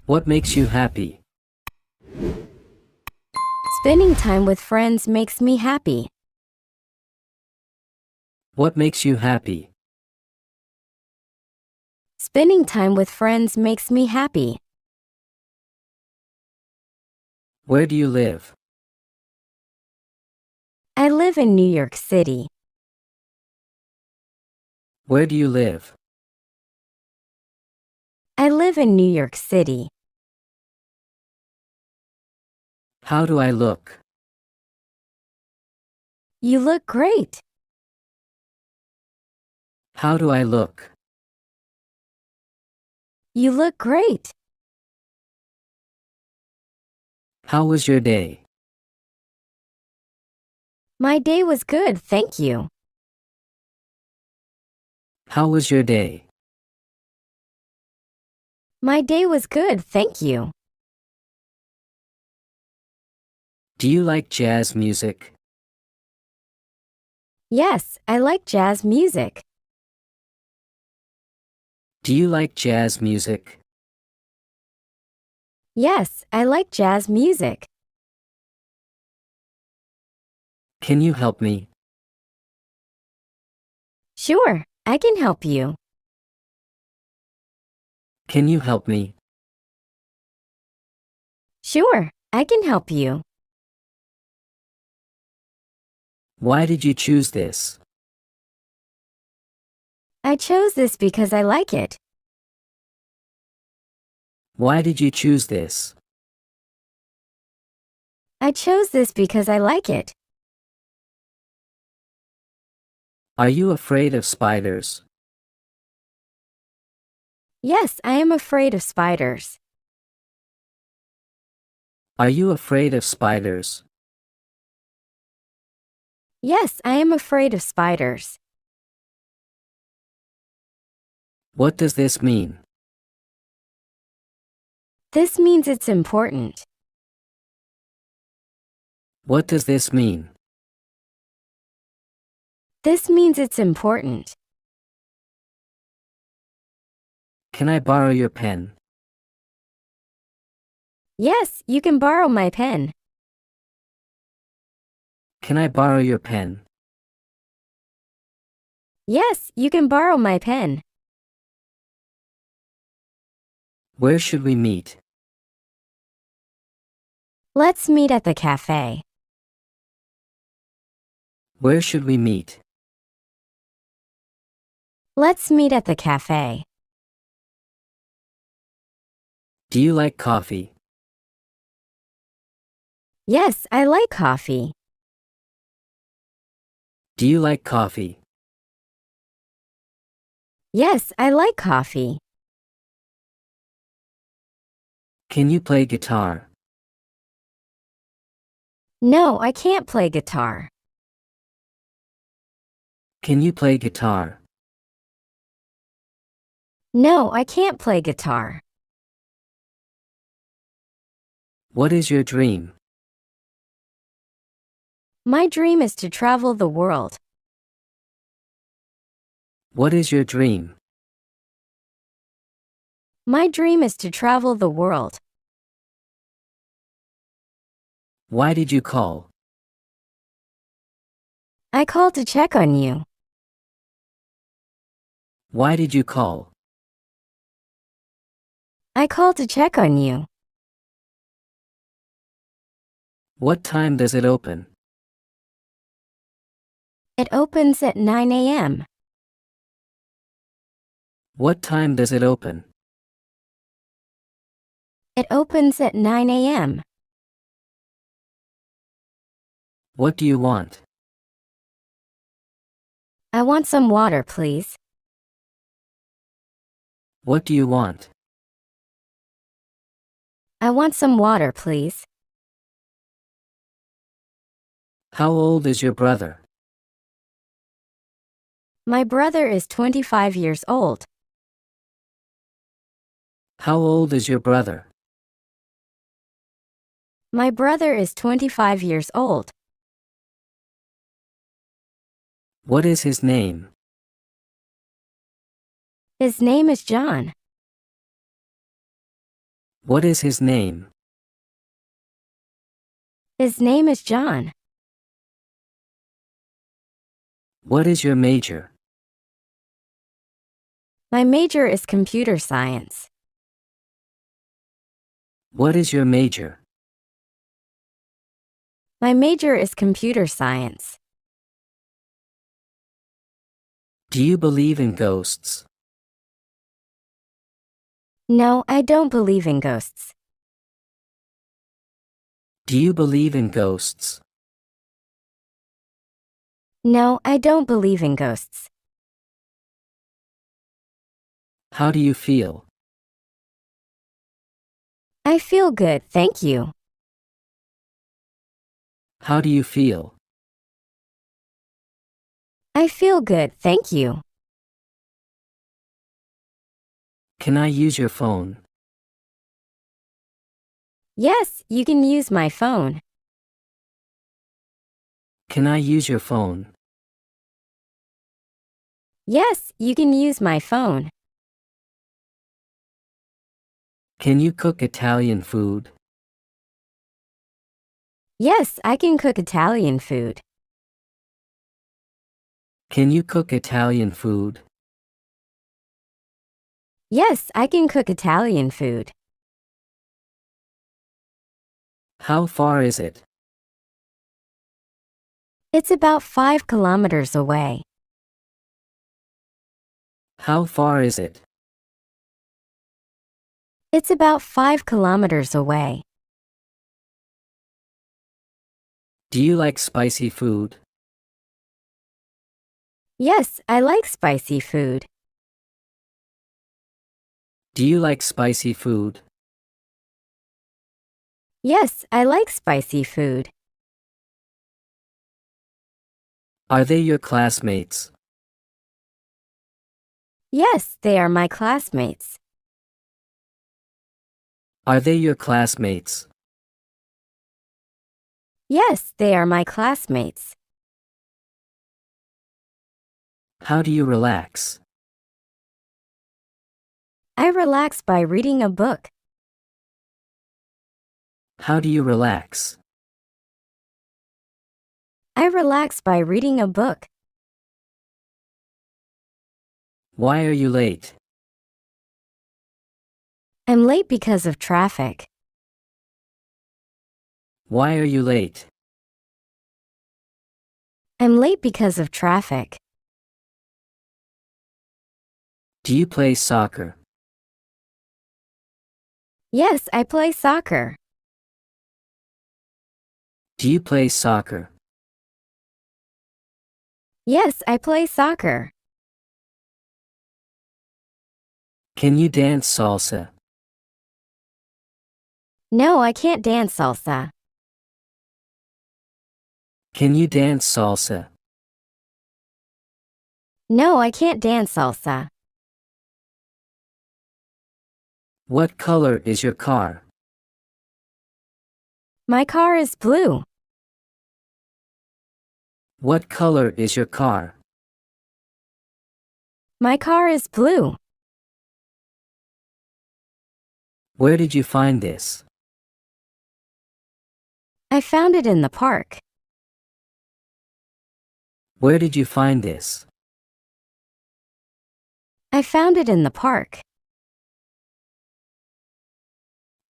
What makes you happy? Spending time with friends makes me happy. What makes you happy? Spending time with friends makes me happy. Where do you live? I live in New York City. Where do you live? I live in New York City. How do I look? You look great. How do I look? You look great. How was your day? My day was good, thank you. How was your day? My day was good, thank you. Do you like jazz music? Yes, I like jazz music. Do you like jazz music? Yes, I like jazz music. Can you help me? Sure, I can help you. Can you help me? Sure, I can help you. Why did you choose this? I chose this because I like it. Why did you choose this? I chose this because I like it. Are you afraid of spiders? Yes, I am afraid of spiders. Are you afraid of spiders? Yes, I am afraid of spiders. What does this mean? This means it's important. What does this mean? This means it's important. Can I borrow your pen? Yes, you can borrow my pen. Can I borrow your pen? Yes, you can borrow my pen. Where should we meet? Let's meet at the cafe. Where should we meet? Let's meet at the cafe. Do you like coffee? Yes, I like coffee. Do you like coffee? Yes, I like coffee. Can you play guitar? No, I can't play guitar. Can you play guitar? No, I can't play guitar. What is your dream? My dream is to travel the world. What is your dream? My dream is to travel the world. Why did you call? I called to check on you. Why did you call? I called to check on you. What time does it open? It opens at 9 a.m. What time does it open? It opens at 9 a.m. What do you want? I want some water, please. What do you want? I want some water, please. How old is your brother? My brother is 25 years old. How old is your brother? My brother is 25 years old. What is his name? His name is John. What is his name? His name is John. What is your major? My major is computer science. What is your major? My major is computer science. Do you believe in ghosts? No, I don't believe in ghosts. Do you believe in ghosts? No, I don't believe in ghosts. How do you feel? I feel good, thank you. How do you feel? I feel good, thank you. Can I use your phone? Yes, you can use my phone. Can I use your phone? Yes, you can use my phone. Can you cook Italian food? Yes, I can cook Italian food. Can you cook Italian food? Yes, I can cook Italian food. How far is it? It's about 5 kilometers away. How far is it? It's about 5 kilometers away. Do you like spicy food? Yes, I like spicy food. Do you like spicy food? Yes, I like spicy food. Are they your classmates? Yes, they are my classmates. Are they your classmates? Yes, they are my classmates. How do you relax? I relax by reading a book. How do you relax? I relax by reading a book. Why are you late? I'm late because of traffic. Why are you late? I'm late because of traffic. Do you play soccer? Yes, I play soccer. Do you play soccer? Yes, I play soccer. Can you dance salsa? No, I can't dance salsa. Can you dance salsa? No, I can't dance salsa. What color is your car? My car is blue. What color is your car? My car is blue. Where did you find this? I found it in the park. Where did you find this? I found it in the park.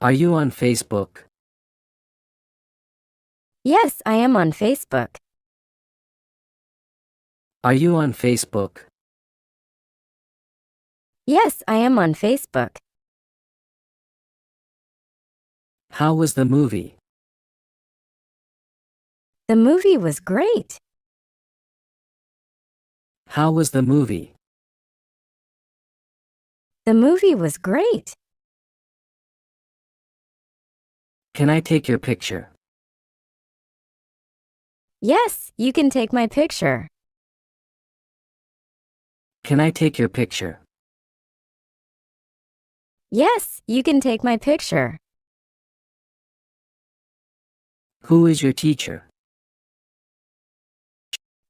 Are you on Facebook? Yes, I am on Facebook. Are you on Facebook? Yes, I am on Facebook. How was the movie? The movie was great. How was the movie? The movie was great. Can I take your picture? Yes, you can take my picture. Can I take your picture? Yes, you can take my picture. Who is your teacher?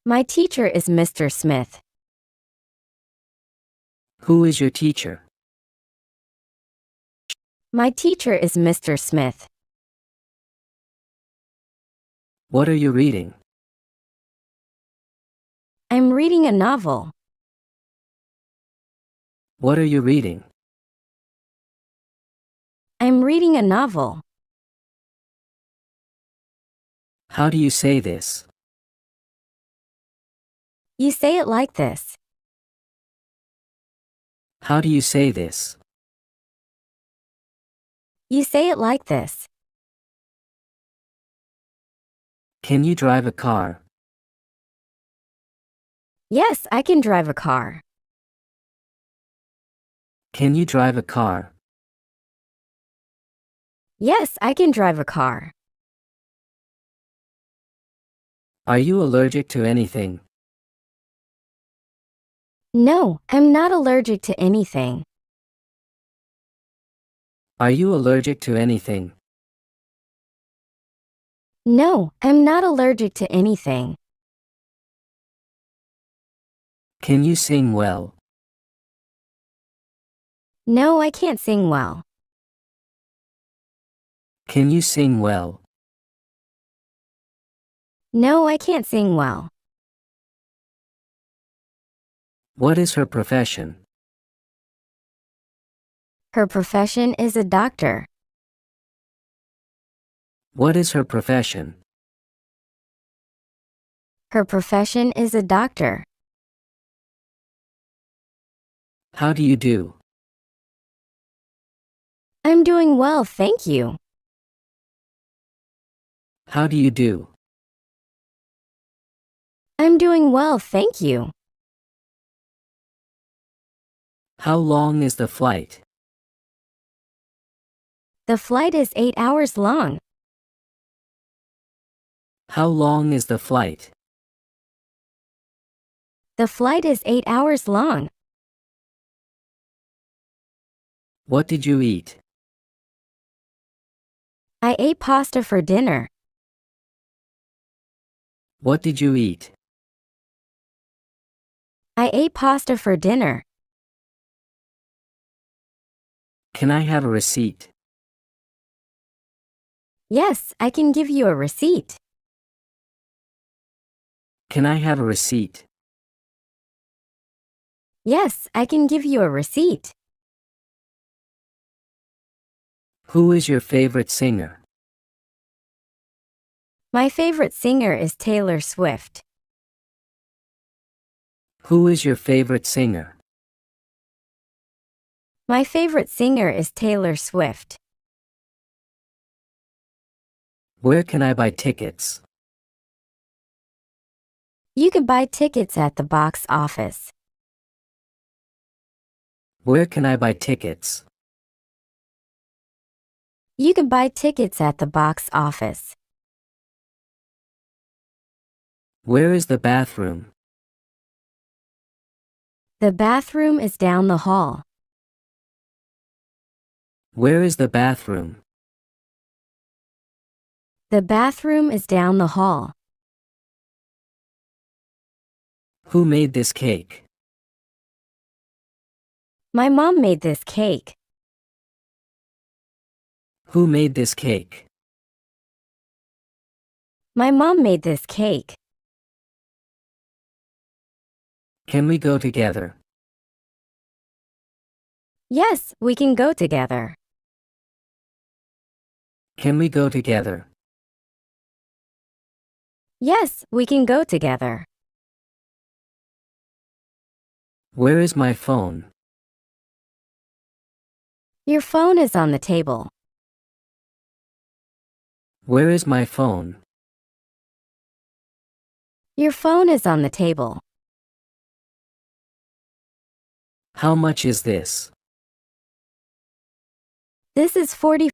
My teacher is Mr. Smith. Who is your teacher? My teacher is Mr. Smith. What are you reading? I'm reading a novel. What are you reading? I'm reading a novel. How do you say this? You say it like this. How do you say this? You say it like this. Can you drive a car? Yes, I can drive a car. Can you drive a car? Yes, I can drive a car. Are you allergic to anything? No, I'm not allergic to anything. Are you allergic to anything? No, I'm not allergic to anything. Can you sing well? No, I can't sing well. Can you sing well? No, I can't sing well. What is her profession? Her profession is a doctor. What is her profession? Her profession is a doctor. How do you do? I'm doing well, thank you. How do you do? I'm doing well, thank you. How long is the flight? The flight is 8 hours long. How long is the flight? The flight is 8 hours long. What did you eat? I ate pasta for dinner. What did you eat? I ate pasta for dinner. Can I have a receipt? Yes, I can give you a receipt. Can I have a receipt? Yes, I can give you a receipt. Who is your favorite singer? My favorite singer is Taylor Swift. Who is your favorite singer? My favorite singer is Taylor Swift. Where can I buy tickets? You can buy tickets at the box office. Where can I buy tickets? You can buy tickets at the box office. Where is the bathroom? The bathroom is down the hall. Where is the bathroom? The bathroom is down the hall. Who made this cake? My mom made this cake. Who made this cake? My mom made this cake. Can we go together? Yes, we can go together. Can we go together? Yes, we can go together. Where is my phone? Your phone is on the table. Where is my phone? Your phone is on the table. How much is this? This is $40.